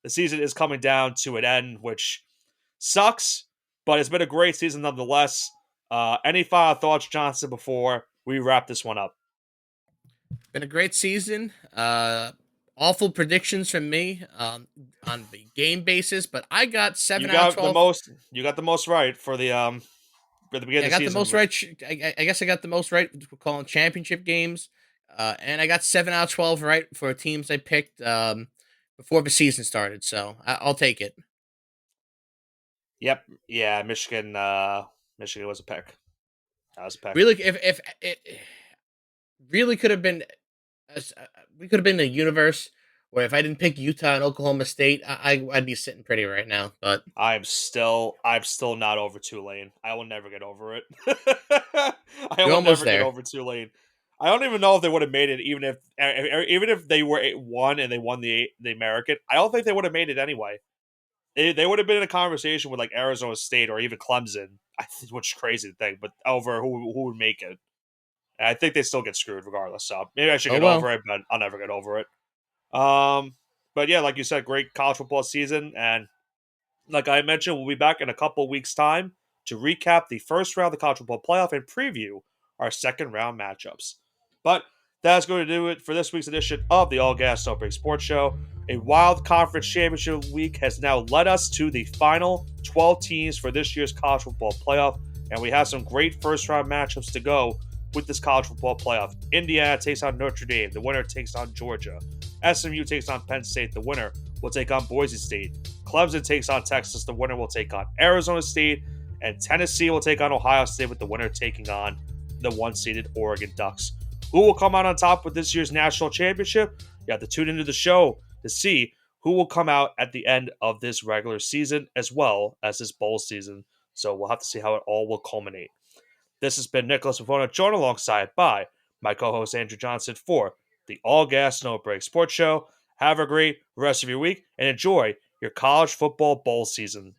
the season is coming down to an end, which sucks, but it's been a great season nonetheless. Any final thoughts, Johnson, before we wrap this one up? Been a great season. Awful predictions from me on the game basis, but I got You 7 out of 12. got the most right for the beginning Yeah, of I the got the season. most right. I guess I got the most right. We're calling championship games, and I got 7 out of 12 right for teams I picked before the season started. So I'll take it. Yep. Yeah, Michigan was a pick. That was a pick. Really, if it really could have been, we could have been a universe where if I didn't pick Utah and Oklahoma State, I'd be sitting pretty right now. But I'm still not over Tulane. I will never get over it. I you're will almost never get there. over Tulane. I don't even know if they would have made it, even if they were one and they won the American. I don't think they would have made it anyway. They would have been in a conversation with like Arizona State or even Clemson. I think, which is crazy to think, but over who would make it. And I think they still get screwed regardless. So maybe I should Oh get well. over it, but I'll never get over it. Um, but yeah, like you said, great college football season, and like I mentioned, we'll be back in a couple of weeks' time to recap the first round of the college football playoff and preview our second round matchups. But that's going to do it for this week's edition of the All Gas No Break Sports Show. A wild conference championship week has now led us to the final 12 teams for this year's college football playoff, and we have some great first round matchups to go with this college football playoff. Indiana takes on Notre Dame. The winner takes on Georgia. SMU takes on Penn State. The winner will take on Boise State. Clemson takes on Texas. The winner will take on Arizona State. And Tennessee will take on Ohio State, with the winner taking on the one-seeded Oregon Ducks. Who will come out on top with this year's national championship? You have to tune into the show to see who will come out at the end of this regular season as well as this bowl season. So we'll have to see how it all will culminate. This has been Nicholas Pavona, joined alongside by my co-host Andrew Johnson for the All Gas No Break Sports Show. Have a great rest of your week and enjoy your college football bowl season.